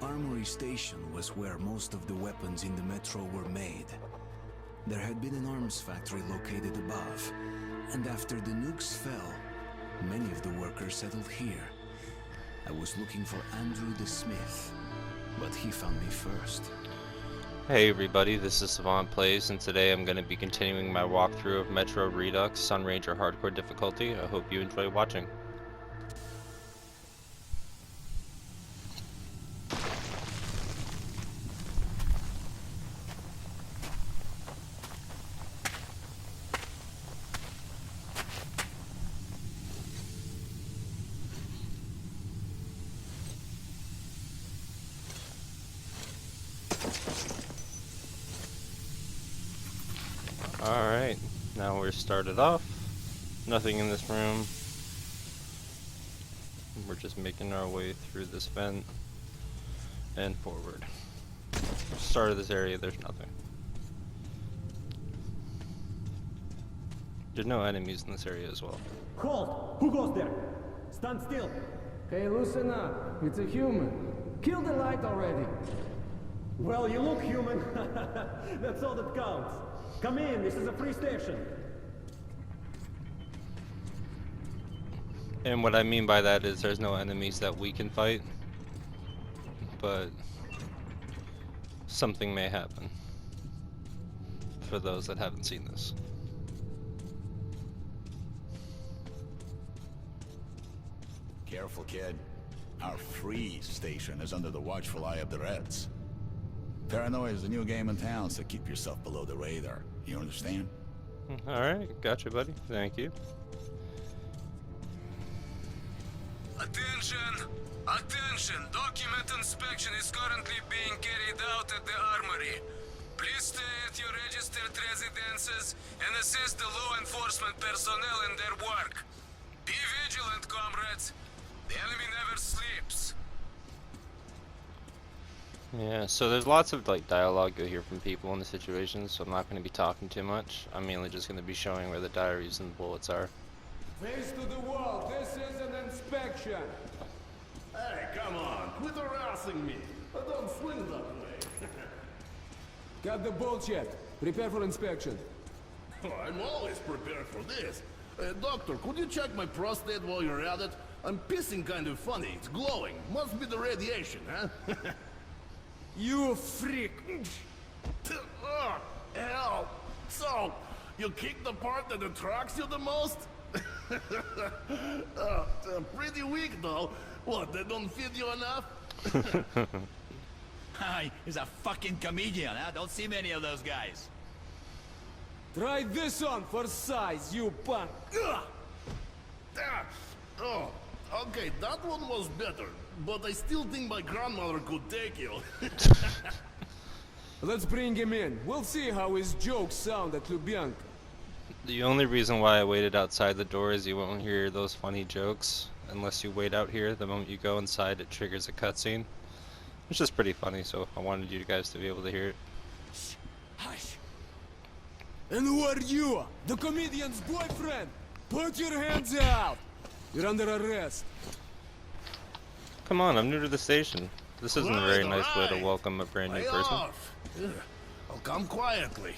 Armory station was where most of the weapons in the metro were made. There had been an arms factory located above, and after the nukes fell, many of the workers settled here. I was looking for Andrew the Smith, but he found me first. Hey everybody, this is SavantPlays, and today I'm going to be continuing my walkthrough of Metro Redux on Ranger Hardcore difficulty. I hope you enjoy watching. Alright, now we're started off. Nothing in this room. We're just making our way through this vent and forward. Start of this area, there's nothing. There's no enemies in this area as well. Halt! Who goes there? Stand still! Hey, loosen up. It's a human. Kill the light already. Well, you look human. That's all that counts. Come in, this is a free station. And what I mean by that is there's no enemies that we can fight, but something may happen for those that haven't seen this. Careful, kid. Our free station is under the watchful eye of the Reds. Paranoia is the new game in town, so keep yourself below the radar. You understand? Alright, gotcha, buddy. Thank you. Attention! Attention! Document inspection is currently being carried out at the Armory. Please stay at your registered residences and assist the law enforcement personnel in their work. Be vigilant, comrades. The enemy never sleeps. Yeah, so there's lots of like dialogue you'll hear from people in the situations, so I'm not going to be talking too much. I'm mainly just going to be showing where the diaries and the bullets are. Face to the wall. This is an inspection. Hey, come on. Quit harassing me. I don't swing that way. Got the bullshit. Prepare for inspection. Oh, I'm always prepared for this. Doctor, could you check my prostate while you're at it? I'm pissing kind of funny. It's glowing. Must be the radiation, huh? You freak. Oh, hell. So, you kick the part that attracts you the most? Pretty weak, though. What, they don't feed you enough? Hi, he's a fucking comedian, huh? Don't see many of those guys. Try this on for size, you punk. Oh, okay, that one was better. But I still think my grandmother could take you. Let's bring him in. We'll see how his jokes sound at Lubyanka. The only reason why I waited outside the door is you won't hear those funny jokes unless you wait out here. The moment you go inside, it triggers a cutscene, which is pretty funny, so I wanted you guys to be able to hear it. Shh, hush. And who are you? The comedian's boyfriend? Put your hands out! You're under arrest. Come on, I'm new to the station. This isn't a very nice way to welcome a brand new Lay person. off. I'll come quietly.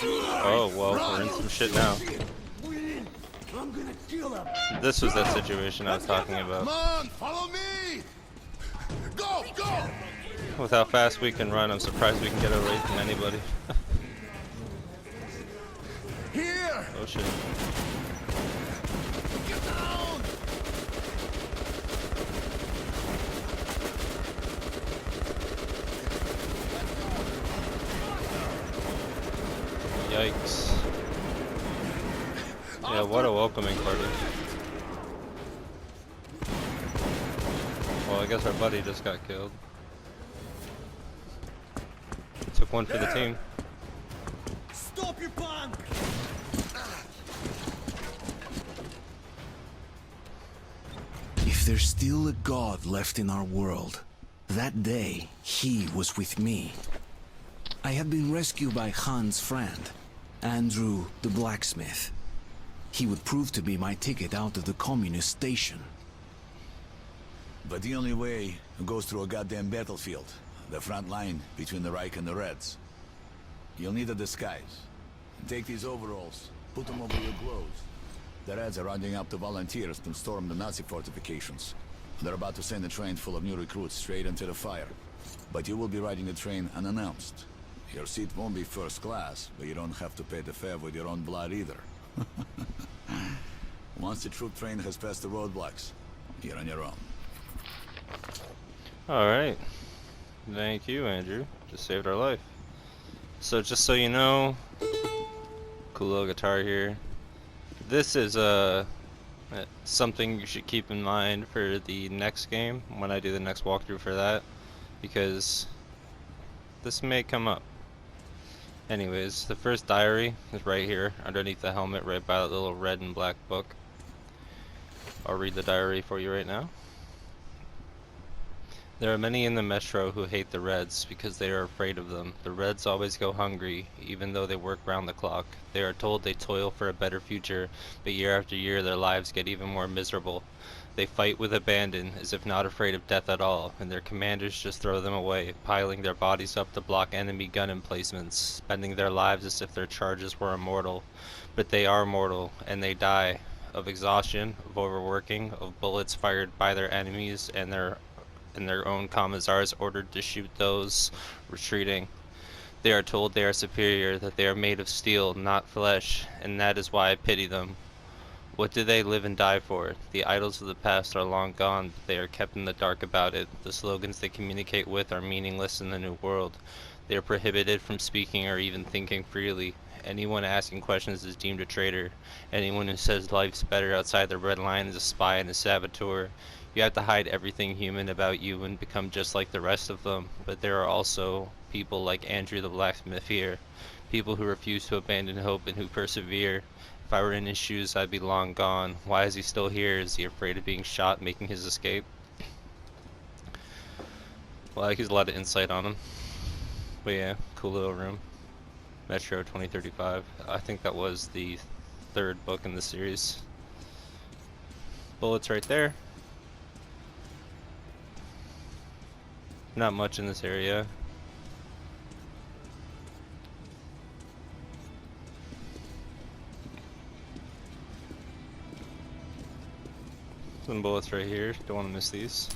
Oh, well, we're in some shit now. I'm gonna kill him. This was that situation I was talking Come about. on, follow me! Go, go! With how fast we can run, I'm surprised we can get away from anybody. Here! Oh shit. Get down! Yikes. Yeah, what a welcoming party. Well, I guess our buddy just got killed. Took one for the team. Stop, you punk! If there's still a god left in our world, that day he was with me. I had been rescued by Han's friend, Andrew the blacksmith. He would prove to be my ticket out of the communist station. But the only way goes through a goddamn battlefield. The front line between the Reich and the Reds. You'll need a disguise. Take these overalls, put them over your clothes. The Reds are rounding up the volunteers to storm the Nazi fortifications. They're about to send a train full of new recruits straight into the fire. But you will be riding the train unannounced. Your seat won't be first class, but you don't have to pay the fare with your own blood either. Once the troop train has passed the roadblocks, you're on your own. Alright. Thank you, Andrew. Just saved our life. So just so you know, cool little guitar here. This is something you should keep in mind for the next game when I do the next walkthrough for that, because this may come up. Anyways, the first diary is right here underneath the helmet, right by that little red and black book. I'll read the diary for you right now. There are many in the metro who hate the Reds because they are afraid of them. The Reds always go hungry, even though they work round the clock. They are told they toil for a better future, but year after year their lives get even more miserable. They fight with abandon, as if not afraid of death at all, and their commanders just throw them away, piling their bodies up to block enemy gun emplacements, spending their lives as if their charges were immortal. But they are mortal, and they die of exhaustion, of overworking, of bullets fired by their enemies, and their own commissars ordered to shoot those retreating. They are told they are superior, that they are made of steel, not flesh, and that is why I pity them. What do they live and die for? The idols of the past are long gone, but they are kept in the dark about it. The slogans they communicate with are meaningless in the new world. They are prohibited from speaking or even thinking freely. Anyone asking questions is deemed a traitor. Anyone who says life's better outside the red line is a spy and a saboteur. You have to hide everything human about you and become just like the rest of them. But there are also people like Andrew the blacksmith here. People who refuse to abandon hope and who persevere. If I were in his shoes, I'd be long gone. Why is he still here? Is he afraid of being shot, making his escape? Well, he's a lot of insight on him. But yeah, cool little room. Metro 2035. I think that was the third book in the series. Bullets right there. Not much in this area. Some bullets right here. Don't want to miss these.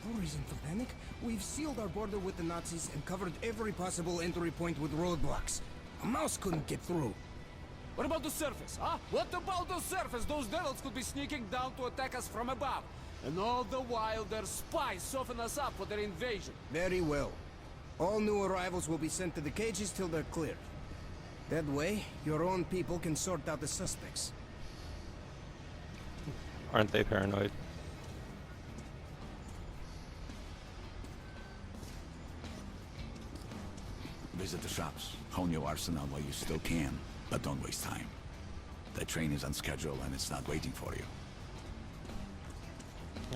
No reason to panic. We've sealed our border with the Nazis and covered every possible entry point with roadblocks. A mouse couldn't get through. What about the surface, huh? What about the surface? Those devils could be sneaking down to attack us from above. And all the while, their spies soften us up for their invasion. Very well. All new arrivals will be sent to the cages till they're cleared. That way, your own people can sort out the suspects. Aren't they paranoid? Visit the shops, hone your arsenal while you still can, but don't waste time. That train is on schedule and it's not waiting for you.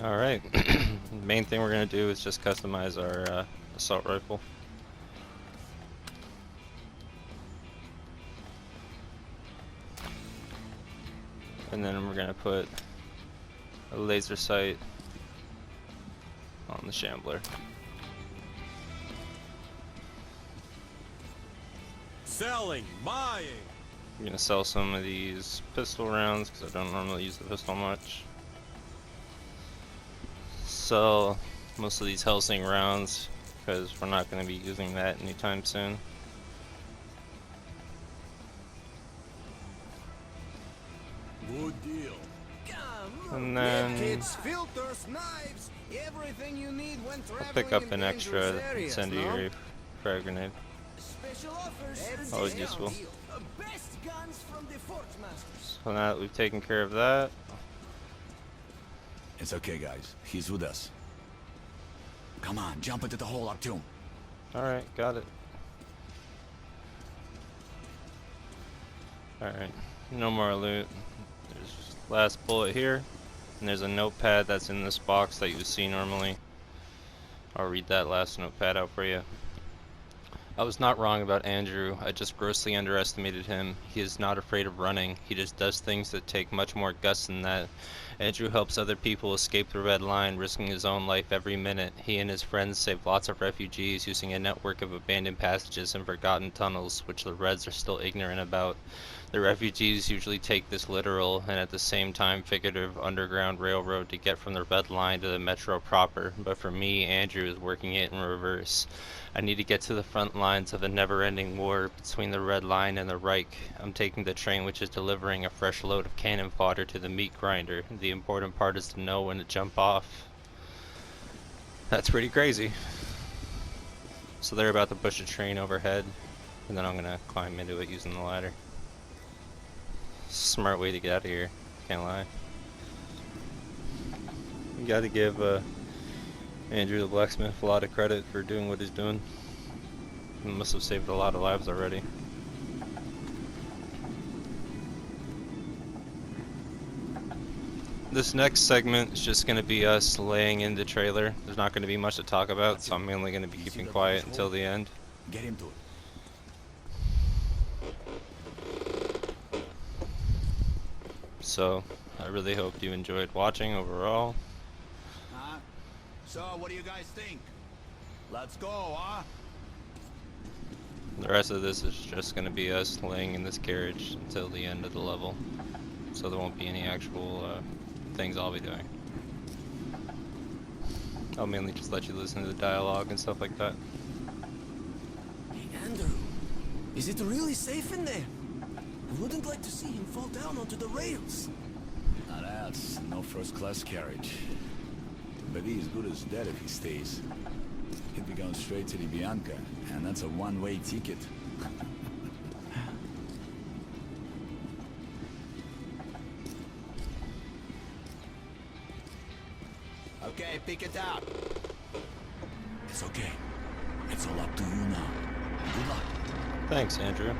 Alright. Main thing we're going to do is just customize our assault rifle. And then we're going to put a laser sight on the Shambler. Selling, buying. I'm going to sell some of these pistol rounds because I don't normally use the pistol much. Sell most of these Helsing rounds because we're not going to be using that anytime soon. Good deal. And then Kids, filters, knives, everything you need when I'll pick up an extra incendiary frag grenade. Special offers. Always useful. Best guns from the Fort Masters. So now that we've taken care of that, It's okay, guys. He's with us. Come on, jump into the hole up to him. alright, got it. Alright, no more loot. There's last bullet here, and there's a notepad that's in this box that you see normally. I'll read that last notepad out for you. I was not wrong about Andrew. I just grossly underestimated him. He is not afraid of running. He just does things that take much more guts than that. Andrew helps other people escape the red line, risking his own life every minute. He and his friends save lots of refugees using a network of abandoned passages and forgotten tunnels, which the Reds are still ignorant about. The refugees usually take this literal and at the same time figurative underground railroad to get from the red line to the metro proper, but for me, Andrew is working it in reverse. I need to get to the front lines of the never-ending war between the Red Line and the Reich. I'm taking the train which is delivering a fresh load of cannon fodder to the meat grinder. The important part is to know when to jump off. That's pretty crazy. So they're about to push a train overhead, and then I'm gonna climb into it using the ladder. Smart way to get out of here, can't lie. You gotta give Andrew the blacksmith a lot of credit for doing what he's doing. He must have saved a lot of lives already. This next segment is just going to be us laying in the trailer. There's not going to be much to talk about, so I'm mainly going to be keeping quiet until the end. Get into it. So, I really hope you enjoyed watching overall. Huh? So, what do you guys think? Let's go, huh? The rest of this is just going to be us laying in this carriage until the end of the level. So there won't be any actual things I'll be doing. I'll mainly just let you listen to the dialogue and stuff like that. Hey, Andrew, is it really safe in there? I wouldn't like to see him fall down onto the rails. Now that's no first-class carriage. But he's good as dead if he stays. He'd be going straight to the Bianca, and that's a one-way ticket. Okay, pick it up. It's okay. It's all up to you now. Good luck. Thanks, Andrew.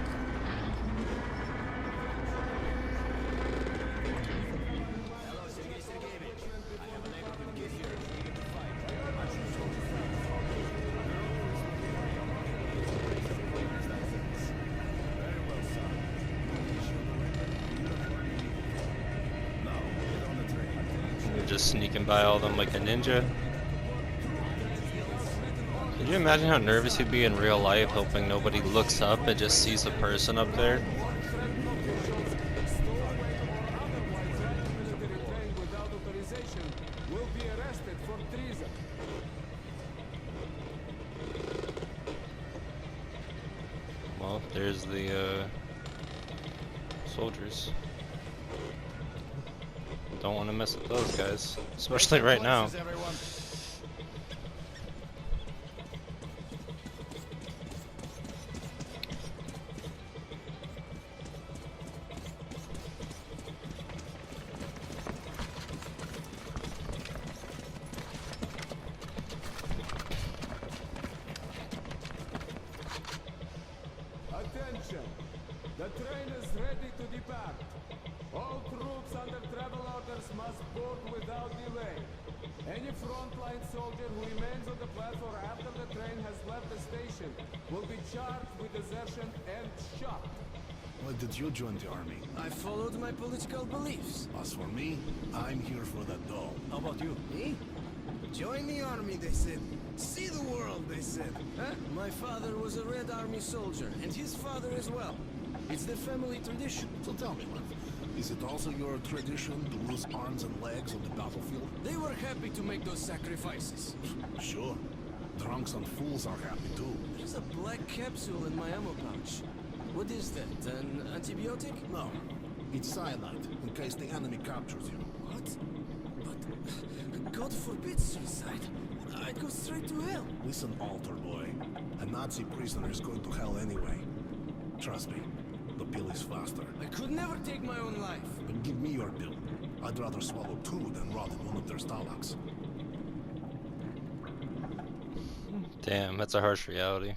Just sneaking by all of them like a ninja. Could you imagine how nervous he'd be in real life, hoping nobody looks up and just sees a person up there? Well, there's the soldiers. Don't want to mess with those guys, especially right now. Attention! The train is ready to depart. All troops under travel orders must board without delay. Any frontline soldier who remains on the platform after the train has left the station will be charged with desertion and shot. Why did you join the army? I followed my political beliefs. As for me, I'm here for that doll. How about you? Me? Join the army, they said. See the world, they said. Huh? My father was a Red Army soldier, and his father as well. It's the family tradition. So tell me, Lev, is it also your tradition to lose arms and legs on the battlefield? They were happy to make those sacrifices. Sure. Drunks and fools are happy too. There's a black capsule in my ammo pouch. What is that? An antibiotic? No, it's cyanide, in case the enemy captures you. What? But God forbid suicide. I'd go straight to hell. Listen, altar boy. A Nazi prisoner is going to hell anyway. Trust me, the pill is faster. I could never take my own life. Then give me your pill. I'd rather swallow two than rot in one of their stomachs. Damn, that's a harsh reality.